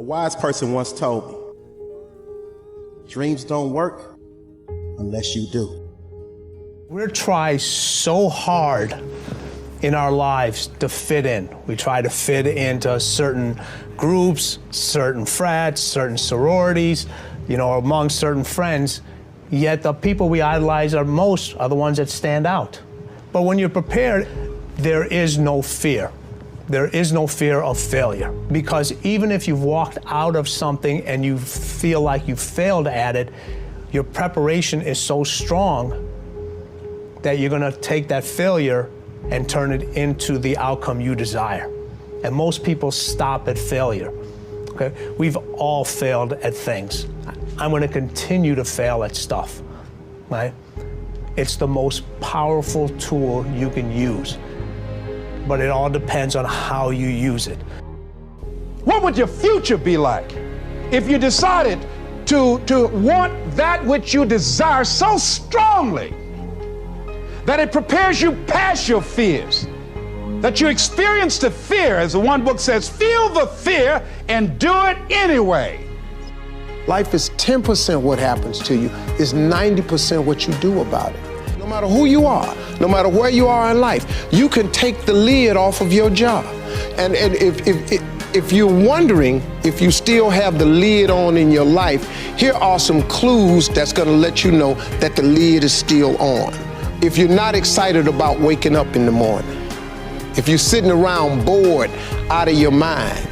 A wise person once told me, dreams don't work unless you do. We try so hard in our lives to fit in. We try to fit into certain groups, certain frats, certain sororities, among certain friends, yet the people we idolize are the ones that stand out. But when you're prepared, there is no fear. There is no fear of failure, because even if you've walked out of something and you feel like you failed at it, your preparation is so strong that you're gonna take that failure and turn it into the outcome you desire. And most people stop at failure, okay? We've all failed at things. I'm gonna continue to fail at stuff, right? It's the most powerful tool you can use, but it all depends on how you use it. What would your future be like if you decided to want that which you desire so strongly that it prepares you past your fears, that you experience the fear, as the one book says, feel the fear and do it anyway? Life is 10% what happens to you, is 90% what you do about it. No matter who you are, no matter where you are in life, you can take the lid off of your job. And if you're wondering if you still have the lid on in your life, here are some clues that's gonna let you know that the lid is still on. If you're not excited about waking up in the morning, if you're sitting around bored out of your mind,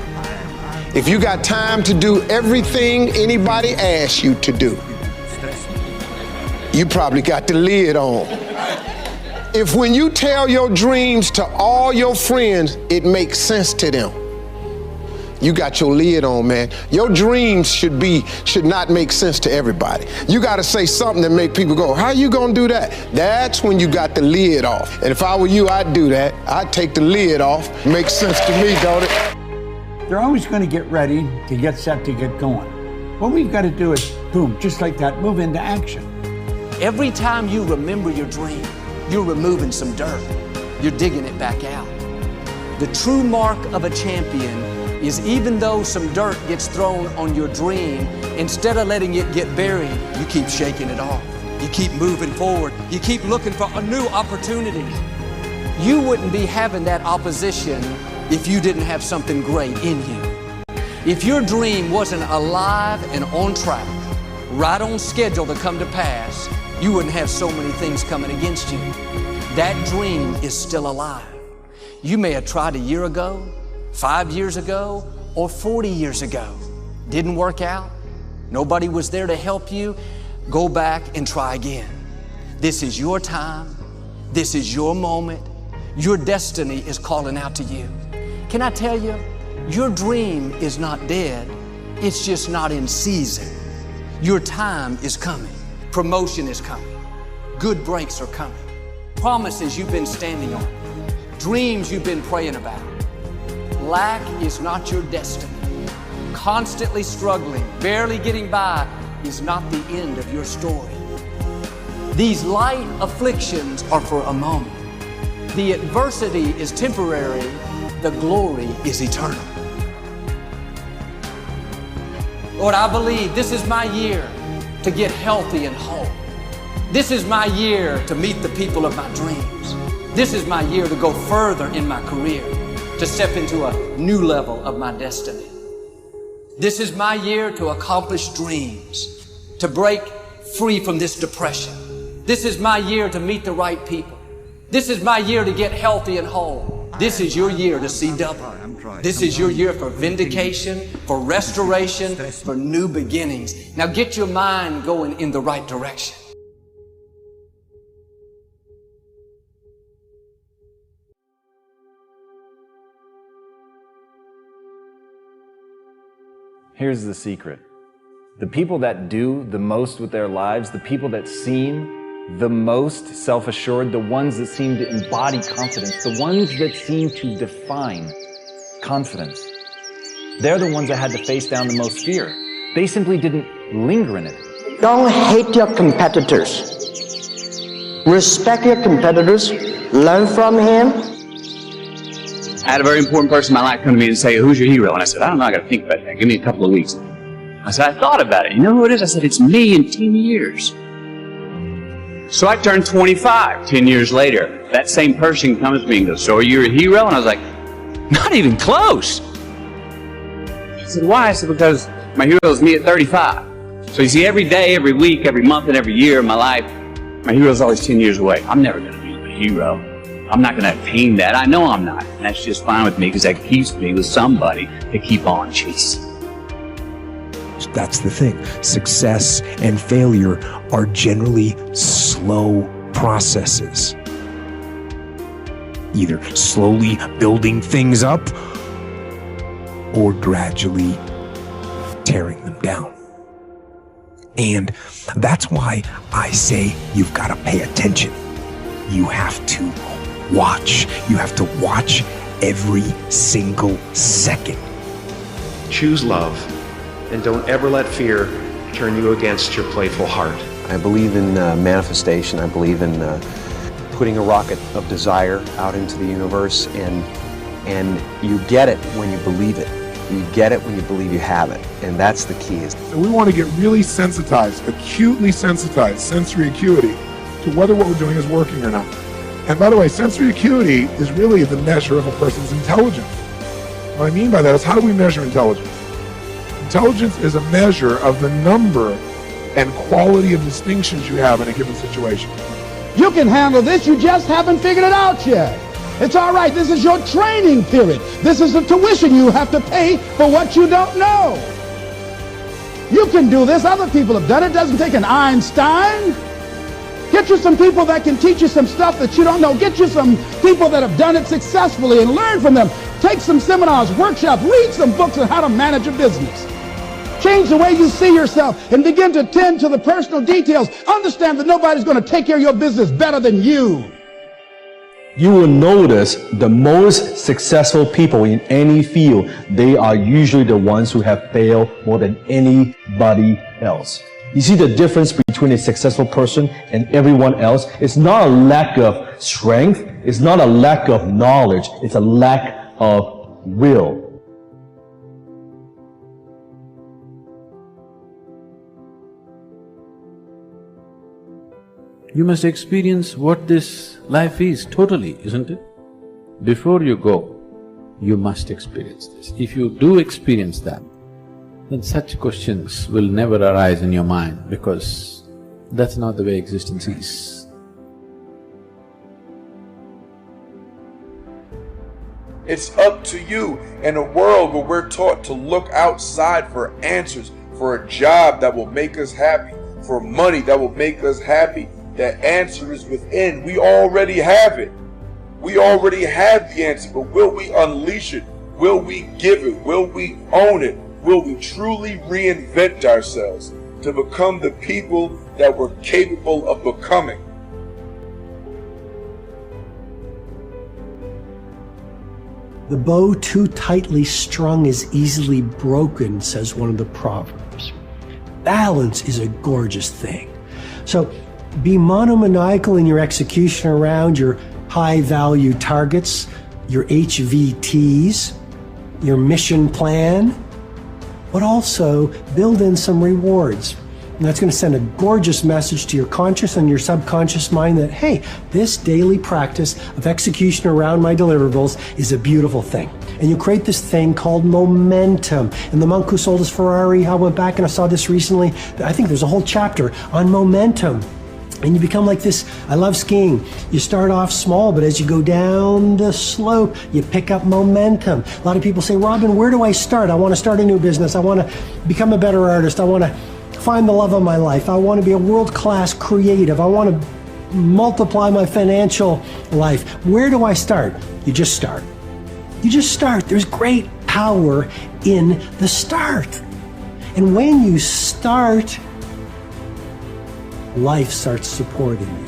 if you got time to do everything anybody asks you to do, you probably got the lid on. If when you tell your dreams to all your friends, it makes sense to them, you got your lid on, man. Your dreams should not make sense to everybody. You gotta say something that make people go, how you gonna do that? That's when you got the lid off. And if I were you, I'd do that. I'd take the lid off. Makes sense to me, don't it? They're always gonna get ready to get set to get going. What we've gotta do is, boom, just like that, move into action. Every time you remember your dream, you're removing some dirt. You're digging it back out. The true mark of a champion is even though some dirt gets thrown on your dream, instead of letting it get buried, you keep shaking it off. You keep moving forward. You keep looking for a new opportunity. You wouldn't be having that opposition if you didn't have something great in you. If your dream wasn't alive and on track, right on schedule to come to pass, you wouldn't have so many things coming against you. That dream is still alive. You may have tried a year ago, 5 years ago, or 40 years ago. Didn't work out. Nobody was there to help you. Go back and try again. This is your time. This is your moment. Your destiny is calling out to you. Can I tell you, your dream is not dead. It's just not in season. Your time is coming. Promotion is coming. Good breaks are coming. Promises you've been standing on. Dreams you've been praying about. Lack is not your destiny. Constantly struggling, barely getting by is not the end of your story. These light afflictions are for a moment. The adversity is temporary. The glory is eternal. Lord, I believe this is my year to get healthy and whole. This is my year to meet the people of my dreams. This is my year to go further in my career, to step into a new level of my destiny. This is my year to accomplish dreams, to break free from this depression. This is my year to meet the right people. This is my year to get healthy and whole. This is your year to see double. This is your year for vindication, for restoration, for new beginnings. Now get your mind going in the right direction. Here's the secret. The people that do the most with their lives, the people that seem the most self-assured, the ones that seem to embody confidence, the ones that seem to define confidence, they're the ones that had to face down the most fear. They simply didn't linger in it. Don't hate your competitors. Respect your competitors. Learn from him. I had a very important person in my life come to me and say, who's your hero? And I said, I don't know, I got to think about that. Give me a couple of weeks. I said, I thought about it. You know who it is? I said, it's me in 10 years. So I turned 25 10 years later. That same person comes to me and goes, so are you a hero? And I was like, not even close. I said, why? I said, because my hero is me at 35. So you see, every day, every week, every month, and every year of my life, my hero is always 10 years away. I'm never going to be a hero. I'm not going to attain that. I know I'm not. And that's just fine with me because that keeps me with somebody to keep on chasing. That's the thing. Success and failure are generally slow processes. Either slowly building things up or gradually tearing them down. And that's why I say you've got to pay attention. You have to watch. You have to watch every single second. Choose love, and don't ever let fear turn you against your playful heart. I believe in manifestation. I believe in putting a rocket of desire out into the universe, and you get it when you believe it. You get it when you believe you have it, and that's the key. So we want to get really sensitized, acutely sensitized, sensory acuity, to whether what we're doing is working or not. And by the way, sensory acuity is really the measure of a person's intelligence. What I mean by that is, how do we measure intelligence? Intelligence is a measure of the number and quality of distinctions you have in a given situation. You can handle this, you just haven't figured it out yet. It's all right, this is your training period. This is the tuition you have to pay for what you don't know. You can do this, other people have done it. It doesn't take an Einstein. Get you some people that can teach you some stuff that you don't know. Get you some people that have done it successfully and learn from them. Take some seminars, workshops, read some books on how to manage a business. Change the way you see yourself and begin to tend to the personal details. Understand that nobody's going to take care of your business better than you. You will notice the most successful people in any field, they are usually the ones who have failed more than anybody else. You see the difference between a successful person and everyone else? It's not a lack of strength, it's not a lack of knowledge, it's a lack of will. You must experience what this life is totally, isn't it? Before you go, you must experience this. If you do experience that, then such questions will never arise in your mind, because that's not the way existence is. It's up to you in a world where we're taught to look outside for answers, for a job that will make us happy, for money that will make us happy. The answer is within. We already have it. We already have the answer, but will we unleash it? Will we give it? Will we own it? Will we truly reinvent ourselves to become the people that we're capable of becoming? The bow too tightly strung is easily broken, says one of the proverbs. Balance is a gorgeous thing. So be monomaniacal in your execution around your high-value targets, your HVTs, your mission plan, but also build in some rewards. And that's going to send a gorgeous message to your conscious and your subconscious mind that, hey, this daily practice of execution around my deliverables is a beautiful thing. And you create this thing called momentum. And the monk who sold his Ferrari, I went back and I saw this recently. I think there's a whole chapter on momentum. And you become like this. I love skiing. You start off small, but as you go down the slope, you pick up momentum. A lot of people say, Robin, where do I start? I want to start a new business. I want to become a better artist. I want to find the love of my life. I want to be a world-class creative. I want to multiply my financial life. Where do I start? You just start. You just start. There's great power in the start. And when you start, life starts supporting you.